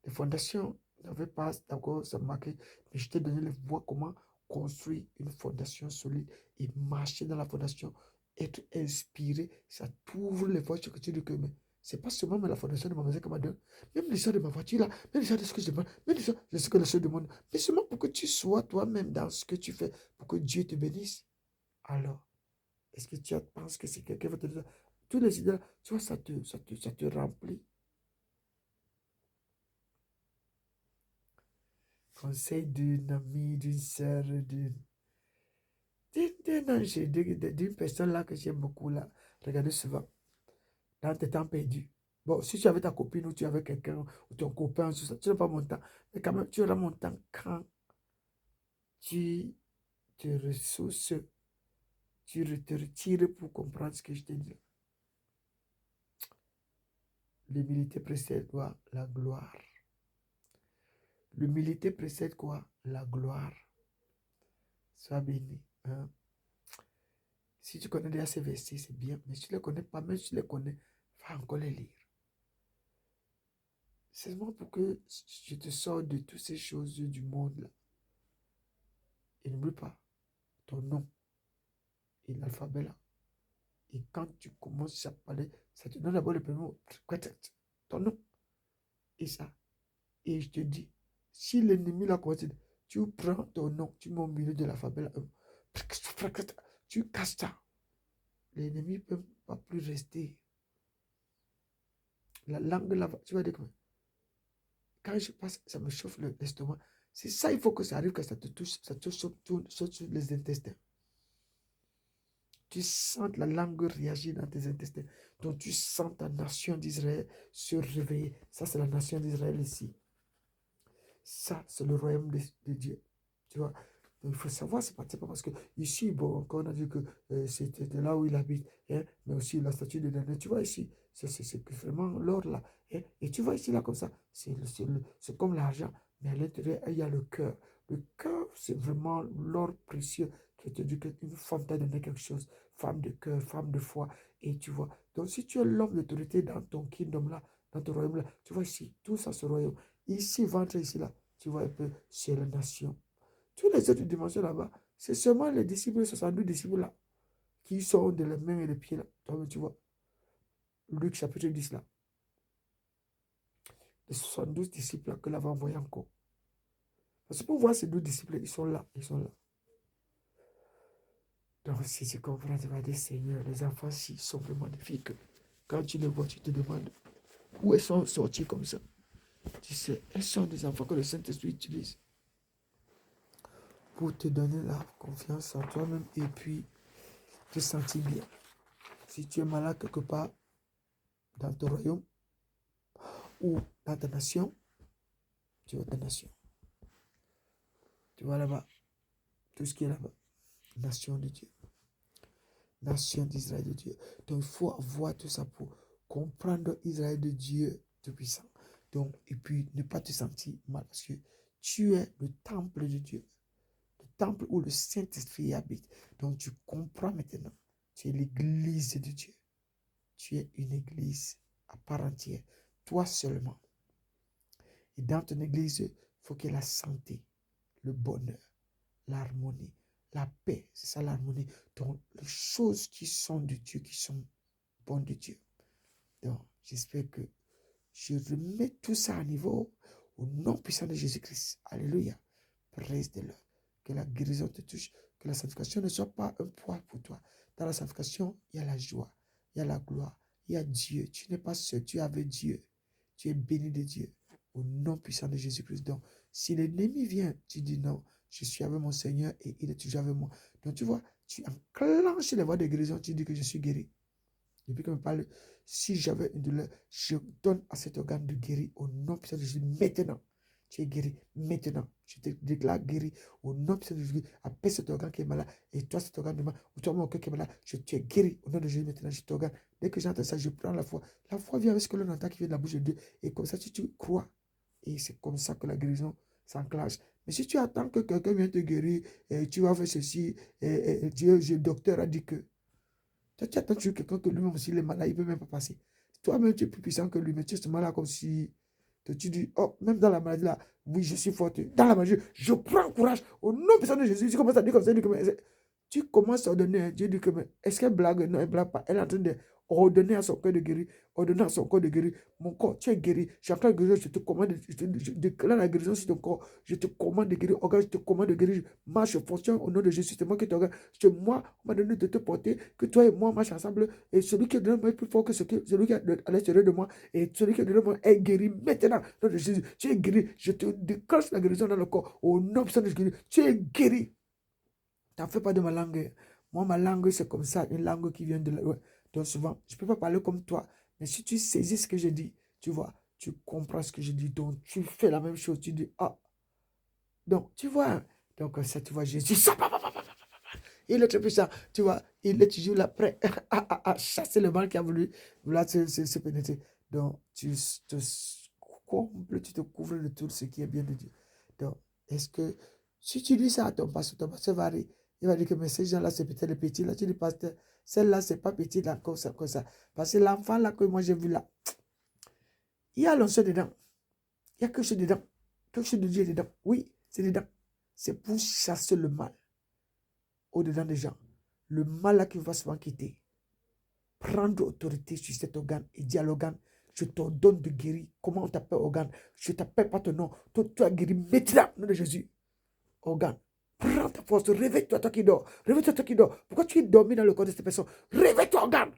Speaker 1: Les fondations n'avaient pas d'accord ça marqué, mais je t'ai donné les voies comment construire une fondation solide et marcher dans la fondation, être inspiré, ça t'ouvre les voies que tu dis que mais c'est pas seulement la fondation de ma maison qui m'a donné, même l'histoire de ma voiture là, même l'histoire de ce que je demande, même l'histoire de ce que les choses demandent, mais seulement pour que tu sois toi-même dans ce que tu fais, pour que Dieu te bénisse. Alors, est-ce que tu penses que c'est quelqu'un qui va te dire tous les idées, tu vois, ça te remplit. Conseil d'une amie, d'une sœur, d'une personne là que j'aime beaucoup là. Regardez souvent, dans tes temps perdus. Bon, si tu avais ta copine ou tu avais quelqu'un ou ton copain, tout ça, tu n'as pas mon temps. Mais quand même, tu auras mon temps quand tu te ressources, tu te retires pour comprendre ce que je te dis. L'humilité précède quoi? La gloire. L'humilité précède quoi? La gloire. Sois béni. Hein? Si tu connais déjà ces versets, c'est bien. Mais si tu ne les connais pas, même si tu les connais, va encore les lire. C'est seulement pour que je te sorte de toutes ces choses du monde là. Et n'oublie pas ton nom et l'alphabet là. Et quand tu commences à parler, ça te donne d'abord le premier mot. Ton nom. Et ça. Et je te dis, si l'ennemi là commence, tu prends ton nom, tu mets au milieu de l'alphabet là. Tu casses ça. L'ennemi ne peut pas plus rester. La langue là, tu vas dire que quand je passe, ça me chauffe l'estomac. C'est ça, il faut que ça arrive, que ça te touche, ça te saute sur les intestins. Tu sens la langue réagir dans tes intestins. Donc tu sens ta nation d'Israël se réveiller. Ça, c'est la nation d'Israël ici. Ça, c'est le royaume de Dieu. Tu vois. Donc, il faut savoir, c'est pas parce que ici, bon, quand on a dit que c'était là où il habite, hein, mais aussi la statue de Daniel, tu vois ici, c'est vraiment l'or là. Hein, et tu vois ici, là, comme ça, c'est comme l'argent, mais à l'intérieur, il y a le cœur. Le cœur, c'est vraiment l'or précieux qui te dit qu'une femme t'a donné quelque chose, femme de cœur, femme de foi, et tu vois. Donc, si tu es l'homme d'autorité dans ton kingdom là, dans ton royaume là, tu vois ici, tout ça, ce royaume. Ici, ventre ici, là, tu vois un peu, c'est la nation. Toutes les autres dimensions là-bas, c'est seulement les disciples, les 72 disciples là, qui sont de les mains et les pieds là. Toi, tu vois, Luc chapitre 10 là. Les 72 disciples là que l'avait envoyé encore. Parce que pour voir ces 12 disciples, ils sont là, ils sont là. Donc, si tu comprends, tu vas dire, Seigneur, les enfants, s'ils sont vraiment magnifiques. Quand tu les vois, tu te demandes où ils sont sortis comme ça. Tu sais, elles sont des enfants que le Saint-Esprit utilise pour te donner la confiance en toi-même et puis te sentir bien. Si tu es malade quelque part dans ton royaume ou dans ta nation, tu vois ta nation. Tu vois là-bas, tout ce qui est là-bas. Nation de Dieu. Nation d'Israël de Dieu. Donc il faut avoir tout ça pour comprendre Israël de Dieu Tout-Puissant. Donc, et puis ne pas te sentir mal parce que tu es le temple de Dieu. Le temple où le Saint-Esprit habite. Donc tu comprends maintenant. Tu es l'église de Dieu. Tu es une église à part entière. Toi seulement. Et dans ton église, il faut qu'il y ait la santé, le bonheur, l'harmonie, la paix. C'est ça l'harmonie. Donc, les choses qui sont de Dieu, qui sont bonnes de Dieu. Donc, j'espère que je remets tout ça à niveau au nom puissant de Jésus-Christ. Alléluia. Praise de l'Ordre. Que la guérison te touche. Que la sanctification ne soit pas un poids pour toi. Dans la sanctification, il y a la joie, il y a la gloire, il y a Dieu. Tu n'es pas seul, tu es avec Dieu. Tu es béni de Dieu. Au nom puissant de Jésus-Christ. Donc, si l'ennemi vient, tu dis non, je suis avec mon Seigneur et il est toujours avec moi. Donc, tu vois, tu enclenches les voies de guérison, tu dis que je suis guéri. Depuis que me parle, si j'avais une douleur, je donne à cet organe de guérir au nom puissant de Jésus. Maintenant, tu es guéri. Maintenant, je te déclare guéri au nom puissant de Jésus. Appelle cet organe qui est malade. Et toi, cet organe de malade, ou toi, mon cœur qui est malade, tu es guéri au nom de Jésus. Maintenant, je t'organe. Dès que j'entends ça, je prends la foi. La foi vient avec ce que l'on entend qui vient de la bouche de Dieu. Et comme ça, si tu crois, et c'est comme ça que la guérison s'enclenche. Mais si tu attends que quelqu'un vienne te guérir, et tu vas faire ceci, et Dieu, le docteur a dit que. Toi, tu attends toujours quelqu'un que lui-même, s'il est malade, il ne peut même pas passer. Toi-même, tu es plus puissant que lui, mais tu es seulement là comme si tu dis, oh, même dans la maladie là, oui, je suis forte. Dans la maladie, je prends courage. Au nom de Jésus, tu commences à dire comme ça, tu commences à ordonner. Dieu dit que, est-ce qu'elle blague? Non, elle ne blague pas. Elle est en train de ordonner à son cœur de guérir. Ordonner à son corps de guérir. Mon corps, tu es guéri. Je suis en train de guérir. Je te commande, je déclare la guérison sur ton corps. Je te commande de guérir. Organe, je te commande de guérir. Marche, fonctionne au nom de Jésus. C'est moi qui t'organe. C'est moi, on m'a donné de te porter. Que toi et moi, on marche ensemble. Et celui qui est dedans moi est plus fort que celui qui est à l'extérieur de moi. Et celui qui est dedans moi est guéri maintenant. Au nom de Jésus, tu es guéri. Je te déclenche la guérison dans le corps. Au nom de Jésus, tu es guéri. T'en fais pas de ma langue. Moi, ma langue, c'est comme ça. Une langue qui vient de la... Ouais. Donc souvent, je ne peux pas parler comme toi. Mais si tu saisis ce que je dis, tu vois, tu comprends ce que je dis. Donc, tu fais la même chose. Tu dis, ah. Donc, tu vois. Donc, ça, tu vois, Jésus. Il est très puissant. Tu vois, il est toujours là, prêt à chasser le mal qui a voulu se pénétrer. Donc, tu te couvres de tout ce qui est bien de Dieu. Donc, est-ce que si tu dis ça à ton pasteur va rire. Il va dire que mais ces gens-là, c'est peut-être les petits. Là, tu dis, pasteur, celle-là, c'est pas petit, là, comme ça, comme ça. Parce que l'enfant, là, que moi, j'ai vu là, il y a l'onction dedans. Il y a quelque chose dedans. Quelque chose de Dieu dedans. Oui, c'est dedans. C'est pour chasser le mal au-dedans des gens. Le mal là qui va souvent quitter. Prendre autorité sur cet organe et dire à l'organe, je t'ordonne de guérir. Comment on t'appelle organe? Je ne t'appelle pas ton nom. Toi, tu as guéri maintenant, au nom de Jésus. Organe. Prends ta force, réveille-toi, toi qui dors. Réveille-toi, toi qui dors. Pourquoi tu es dormi dans le corps de cette personne? Réveille-toi, organe.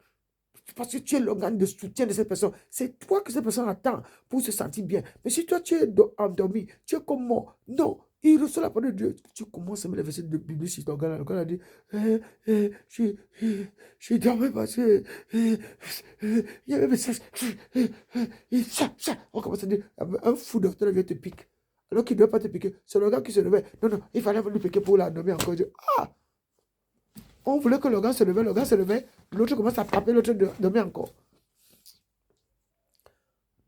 Speaker 1: Parce que tu es l'organe de soutien de cette personne. C'est toi que cette personne attend pour se sentir bien. Mais si toi, tu es endormi, tu es comme moi. Non, il reçoit la parole de Dieu. Tu commences à mettre les versets de Bible sur ton organe. Le organe a dit, je dormais parce que il y avait des messages. On commence à dire, un fou docteur vient te piquer. Alors qu'il ne doit pas te piquer. C'est l'organe qui se réveille. Non, non, il fallait lui piquer pour la dormir encore. Ah! On voulait que l'organe se levait, l'autre commence à frapper, l'autre dormait encore.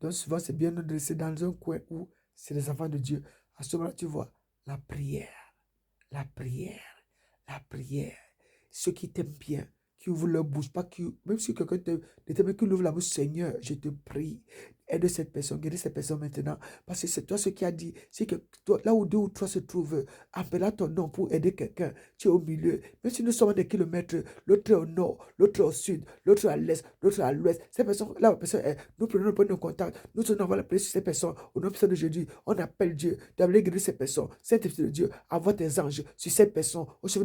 Speaker 1: Donc souvent, c'est bien de rester dans un coin où c'est les enfants de Dieu. À ce moment-là, tu vois, la prière, la prière, la prière. Ceux qui t'aiment bien, qui ouvrent leur bouche, pas qui, même si quelqu'un t'aime, qui ouvre la bouche, Seigneur, je te prie, aide cette personne, guéris cette personne maintenant. Parce que c'est toi ce qui a dit, c'est que toi, là où deux ou trois se trouvent, appelle à ton nom pour aider quelqu'un. Tu es au milieu. Même si nous sommes à des kilomètres, l'autre est au nord, l'autre est au sud, l'autre est à l'est, l'autre est à l'ouest. Cette personne, là où la personne est, nous prenons le point de contact, nous tenons la place sur ces personnes. Au nom de Jésus, on appelle Dieu d'aller guérir ces personnes. Saint-Esprit de Dieu, envoie tes anges sur cette personne, au chevet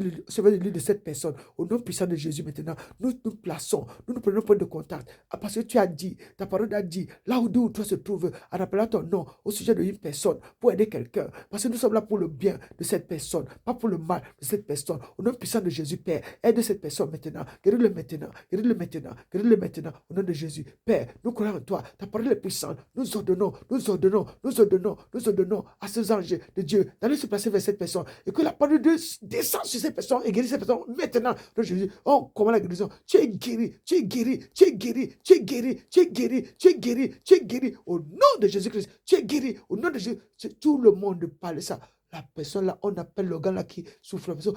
Speaker 1: de l'île de cette personne. Au nom puissant de Jésus maintenant, nous nous plaçons, nous prenons point de contact. Parce que tu as dit, ta parole a dit, là où deux ou trois se trouvent, en appelant ton nom au sujet d'une personne pour aider quelqu'un. Parce que nous sommes là pour le bien de cette personne, pas pour le mal de cette personne. Au nom puissant de Jésus, Père, aide cette personne maintenant. Guéris-le maintenant, guéris-le maintenant, guéris-le maintenant. Au nom de Jésus, Père, nous croyons en toi. Ta parole est puissante. Nous ordonnons à ces anges de Dieu d'aller se placer vers cette personne et que la parole de Dieu descende sur cette personne et guérit cette personne maintenant. Dans Jésus, oh, comment la guérison? Tu es guéri, tu es guéri, tu es guéri, tu es guéri, tu es guéri, tu es guéri, tu es guéri. Au nom de Jésus-Christ, tu es guéri. Au nom de Jésus, tout le monde parle ça. La personne là, on appelle le gars là qui souffre. La personne,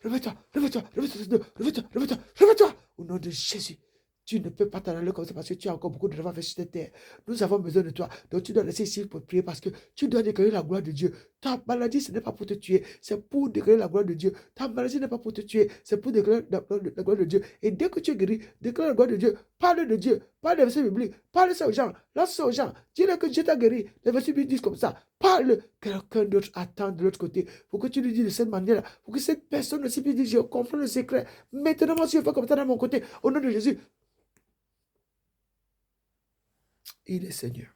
Speaker 1: réveille-toi, réveille-toi, réveille-toi, réveille-toi, réveille-toi, réveille-toi. Au nom de Jésus. Tu ne peux pas t'en aller comme ça parce que tu as encore beaucoup de travail à faire sur cette terre. Nous avons besoin de toi. Donc tu dois rester ici pour prier parce que tu dois déclarer la gloire de Dieu. Ta maladie, ce n'est pas pour te tuer, c'est pour déclarer la gloire de Dieu. Ta maladie n'est pas pour te tuer, c'est pour déclarer la gloire de Dieu. Et dès que tu es guéri, déclare la gloire de Dieu. Parle de Dieu, parle des versets bibliques, parle ça aux gens, lance ça aux gens. Dis-leur que Dieu t'a guéri. Les versets bibliques disent comme ça. Parle. Quelqu'un d'autre attend de l'autre côté. Pour que tu lui dises de cette manière-là. Pour que cette personne aussi puisse dire, je comprends le secret. Maintenant, moi, si je fais comme ça dans mon côté, au nom de Jésus, il est Seigneur.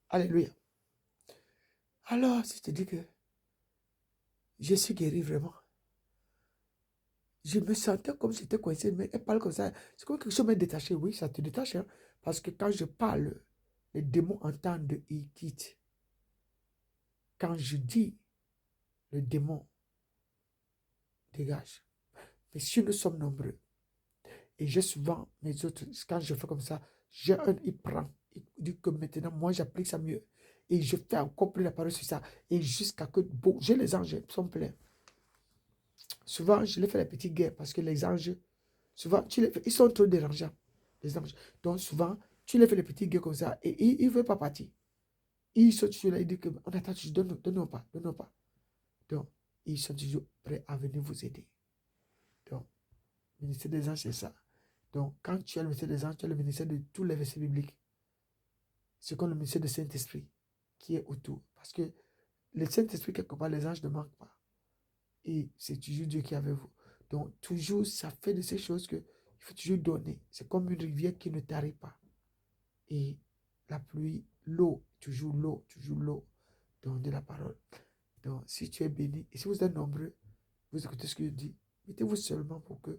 Speaker 1: Alléluia. Alors, si je te dis que je suis guéri vraiment, Je me sentais comme si j'étais coincé, mais elle parle comme ça. C'est comme quelque chose m'a détaché. Oui, ça te détache, hein, parce que quand je parle, les démons entendent et ils quittent. Quand je dis, le démon dégage. Mais si nous sommes nombreux, et j'ai souvent mes autres, quand je fais comme ça, j'ai un, il prend, il dit que maintenant, moi, j'applique ça mieux. Et je fais encore plus la parole sur ça. Et jusqu'à que, bon, j'ai les anges, ils sont pleins. Souvent, je les fais les petites guerres parce que les anges, souvent, ils sont trop dérangeants, les anges. Donc, souvent, tu les fais les petites guerres comme ça et ils ne veulent pas partir. Ils sont toujours là, ils disent que, on attend, donne-nous pas, donne-nous pas. Donc, ils sont toujours prêts à venir vous aider. Donc, le ministère des anges, c'est ça. Donc, quand tu as le ministère des anges, tu as le ministère de tous les versets bibliques. C'est comme le ministère du Saint-Esprit qui est autour. Parce que le Saint-Esprit, quelque part, les anges ne manquent pas. Et c'est toujours Dieu qui est avec vous. Donc, toujours, ça fait de ces choses qu'il faut toujours donner. C'est comme une rivière qui ne tarit pas. Et la pluie, l'eau, toujours l'eau, toujours l'eau. Donc, de la parole. Donc, si tu es béni, et si vous êtes nombreux, vous écoutez ce que je dis, mettez-vous seulement pour que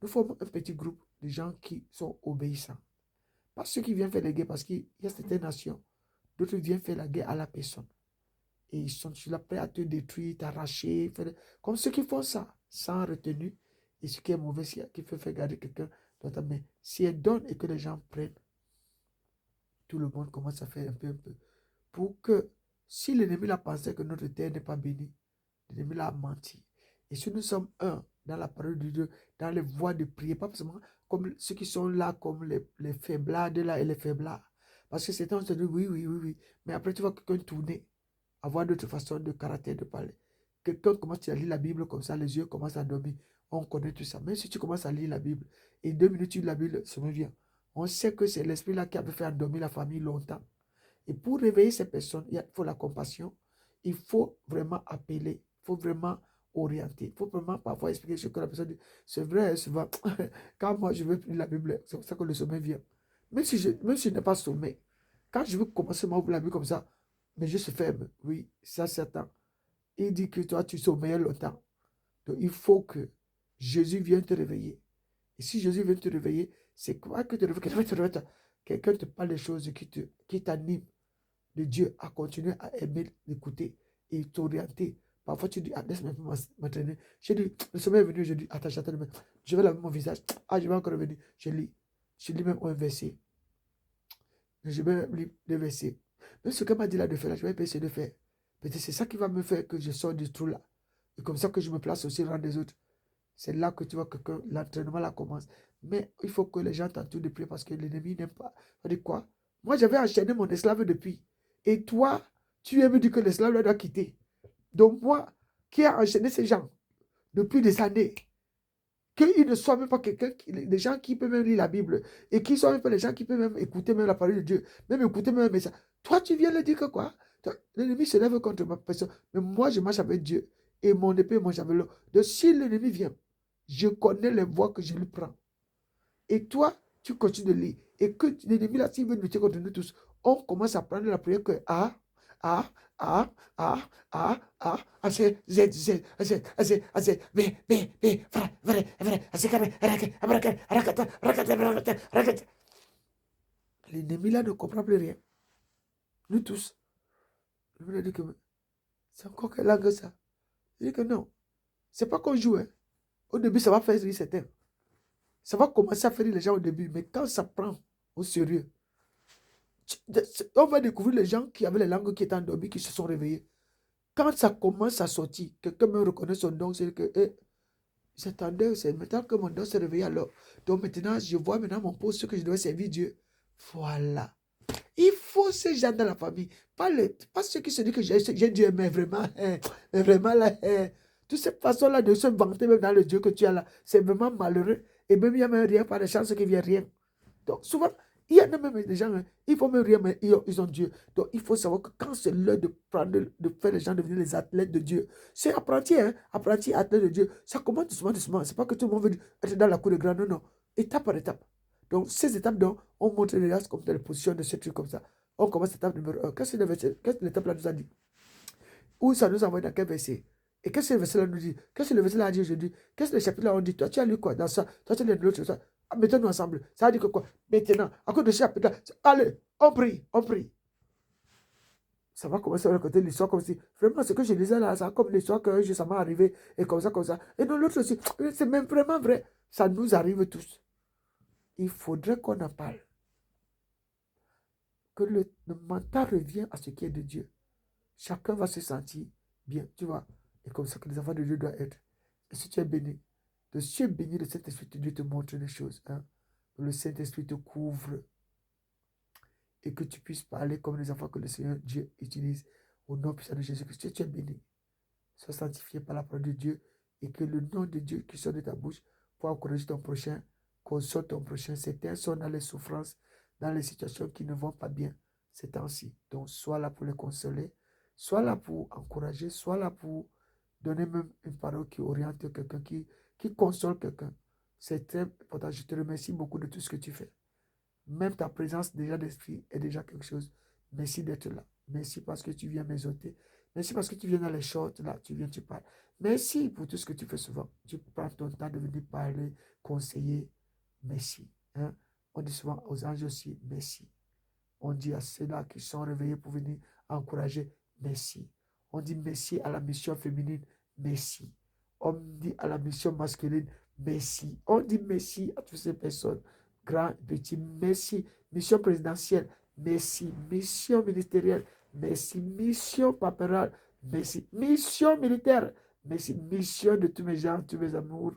Speaker 1: nous formons un petit groupe de gens qui sont obéissants. Pas ceux qui viennent faire la guerre, parce qu'il y a certaines nations, d'autres viennent faire la guerre à la personne. Et ils sont là prêts à te détruire, t'arracher, comme ceux qui font ça, sans retenue. Et ce qui est mauvais, qui fait faire garder quelqu'un dans ta main. Si elle donne et que les gens prennent, tout le monde commence à faire un peu. Pour que, si l'ennemi l'a pensé que notre terre n'est pas bénie, l'ennemi l'a menti. Et si nous sommes un dans la parole de Dieu, dans les voies de prière, pas forcément comme ceux qui sont là, comme les faiblards de là et les faiblards. Parce que c'est un se dit oui, oui, oui, oui. Mais après, tu vois quelqu'un tourner, avoir d'autres façons de caractère de parler. Quelqu'un commence à lire la Bible comme ça, les yeux commencent à dormir. On connaît tout ça. Même si tu commences à lire la Bible, et 2 minutes, tu lis la Bible, ça me vient. On sait que c'est l'esprit là qui a fait endormir la famille longtemps. Et pour réveiller ces personnes, il faut la compassion. Il faut vraiment appeler. Il faut vraiment orienter. Il faut vraiment parfois expliquer ce que la personne dit. C'est vrai, souvent, quand moi je veux lire la Bible, c'est pour ça que le sommeil vient. Même si je n'ai pas sommeil, quand je veux commencer ma Bible comme ça, mais je suis faible. Oui, ça c'est certain. Il dit que toi, tu sommeilles longtemps. Donc, il faut que Jésus vienne te réveiller. Et si Jésus vient te réveiller, c'est quoi que te réveille? Quelqu'un te parle des choses qui t'animent de Dieu à continuer à aimer, l'écouter et t'orienter. Parfois, tu dis, ah, laisse-moi m'entraîner. Je dis, le sommeil est venu, je dis, attends, je vais laver mon visage. Ah, je vais encore revenir. Je lis. Je lis même un verset. Je vais lire le verset. Même ce qu'elle m'a dit là de faire, là, je vais essayer de faire. Peut-être c'est ça qui va me faire que je sors du trou là. Et comme ça que je me place aussi au rang des autres. C'est là que tu vois que l'entraînement là commence. Mais il faut que les gens t'entourent de prier parce que l'ennemi n'aime pas. Ça dit quoi? Moi, j'avais enchaîné mon esclave depuis. Et toi, tu aimes dire que l'esclave doit quitter. Donc moi, qui ai enchaîné ces gens depuis des années, qu'ils ne soient même pas quelqu'un, des gens qui peuvent même lire la Bible, et qui soient même pas les gens qui peuvent même écouter même la parole de Dieu, même écouter même un message. Toi, tu viens leur dire que quoi? L'ennemi se lève contre ma personne. Mais moi, je marche avec Dieu. Et mon épée, mon javelot. Donc, si l'ennemi vient, je connais les voies que je lui prends. Et toi, tu continues de lire. Et que l'ennemi, là, s'il veut lutter contre nous tous, on commence à prendre la prière que c'est Z, Z, Z, Z, Z, B, B, B, vrai, vrai, vrai, l'ennemi, là, ne comprend plus rien. Nous tous. Je lui dis que c'est encore quelle langue ça? Il dit que non. C'est pas qu'on joue, hein. Au début, ça va faire rire certains. Ça va commencer à faire rire les gens au début, mais quand ça prend au sérieux, on va découvrir les gens qui avaient les langues qui étaient endormies, qui se sont réveillés. Quand ça commence à sortir, quelqu'un me reconnaît son don, c'est que j'attendais, c'est maintenant que mon don s'est réveillé alors. Donc maintenant, je vois maintenant mon poste, ce que je dois servir Dieu. Voilà. Il faut ces gens dans la famille. Pas ceux qui se disent que j'ai Dieu, mais vraiment, mais vraiment là, toute cette façon-là de se vanter même dans le Dieu que tu as là, c'est vraiment malheureux. Et même il n'y a même rien, par des chances qu'il vient rien. Donc souvent, il y en a même des gens, ils font même rien, mais ils ont Dieu. Donc il faut savoir que quand c'est l'heure de faire les gens devenir les athlètes de Dieu, c'est apprenti, hein, apprenti, athlète de Dieu. Ça commence doucement, doucement. C'est pas que tout le monde veut être dans la cour de grand, non, non. Étape par étape. Donc ces étapes, donc, on montre les races comme dans les positions de ce truc comme ça. On commence l'étape numéro 1. Qu'est-ce que l'étape là nous a dit? Où ça nous envoie dans quel verset? Et qu'est-ce que le verset-là nous dit? Qu'est-ce que le verset-là a dit aujourd'hui? Qu'est-ce que le chapitre-là ont dit? Toi, tu as lu quoi dans ça? Toi, tu as lu de l'autre chose. Mettons-nous ensemble. Ça a dit que quoi? Maintenant, à cause de ce chapitre-là, allez, on prie, on prie. Ça va commencer à raconter l'histoire comme si, vraiment, ce que je lisais là, c'est comme l'histoire que ça m'est arrivé, et comme ça, comme ça. Et dans l'autre aussi, c'est même vraiment vrai. Ça nous arrive tous. Il faudrait qu'on en parle. Que le mental revient à ce qui est de Dieu. Chacun va se sentir bien, tu vois. Et comme ça que les enfants de Dieu doivent être. Et si tu es béni, si tu es béni, le Saint-Esprit de Dieu te montre des choses. Hein. Le Saint-Esprit te couvre. Et que tu puisses parler comme les enfants que le Seigneur Dieu utilise au nom puissant de Jésus-Christ. Tu es béni. Sois sanctifié par la parole de Dieu. Et que le nom de Dieu qui sort de ta bouche pour encourager ton prochain, console ton prochain. Certains sont dans les souffrances, dans les situations qui ne vont pas bien ces temps-ci. Donc, sois là pour les consoler. Sois là pour encourager. Sois là pour donner même une parole qui oriente quelqu'un, qui console quelqu'un. C'est très important. Je te remercie beaucoup de tout ce que tu fais. Même ta présence déjà d'esprit est déjà quelque chose. Merci d'être là. Merci parce que tu viens m'exhorter. Merci parce que tu viens dans les shorts, là, tu viens, tu parles. Merci pour tout ce que tu fais souvent. Tu prends ton temps de venir parler, conseiller. Merci. Hein? On dit souvent aux anges aussi, merci. On dit à ceux-là qui sont réveillés pour venir encourager, merci. On dit merci à la mission féminine, merci. On dit à la mission masculine, merci. On dit merci à toutes ces personnes, grands, petits, merci. Mission présidentielle, merci. Mission ministérielle, merci. Mission papérale, merci. Mission militaire, merci. Mission de tous mes gens, tous mes amours,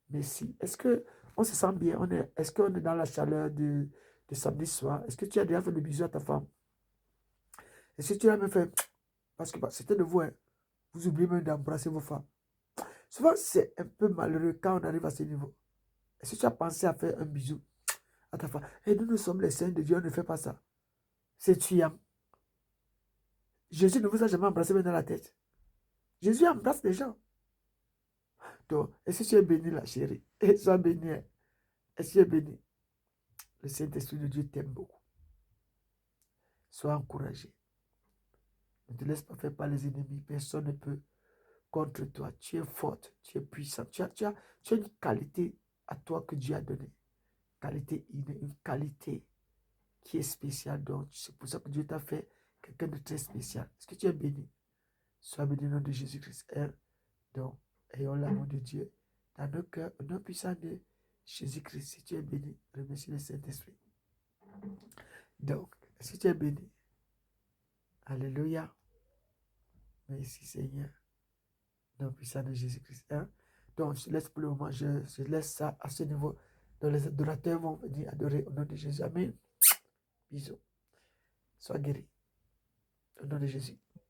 Speaker 1: merci. Est-ce qu'on se sent bien? Est-ce qu'on est dans la chaleur de samedi soir? Est-ce que tu as déjà fait le bisou à ta femme? Est-ce que tu l'as même fait? Parce que c'était de vous, hein, vous oubliez même d'embrasser vos femmes. Souvent, c'est un peu malheureux quand on arrive à ce niveau. Est-ce que tu as pensé à faire un bisou à ta femme? Et nous sommes les saints de Dieu, on ne fait pas ça. C'est tuant. Jésus ne vous a jamais embrassé même dans la tête. Jésus embrasse les gens. Donc, est-ce que tu es béni, la chérie? Et sois béni. Hein. Est-ce que tu es béni? Le Saint-Esprit de Dieu t'aime beaucoup. Sois encouragé. Ne te laisse pas faire par les ennemis. Personne ne peut contre toi. Tu es forte, tu es puissante. Tu as une qualité à toi que Dieu a donnée. Qualité innée, une qualité qui est spéciale. Donc, c'est pour ça que Dieu t'a fait quelqu'un de très spécial. Est-ce que tu es béni? Sois béni au nom de Jésus-Christ. Donc, ayons l'amour de Dieu dans nos cœurs, au nom puissant de Jésus-Christ. Si tu es béni, remercie le Saint-Esprit. Donc, est-ce que tu es béni? Alléluia. Merci Seigneur. Dans le puissant de Jésus-Christ. Hein? Donc, je laisse pour le moment, je laisse ça à ce niveau. Donc, les adorateurs vont venir adorer au nom de Jésus. Amen. Bisous. Sois guéri. Au nom de Jésus.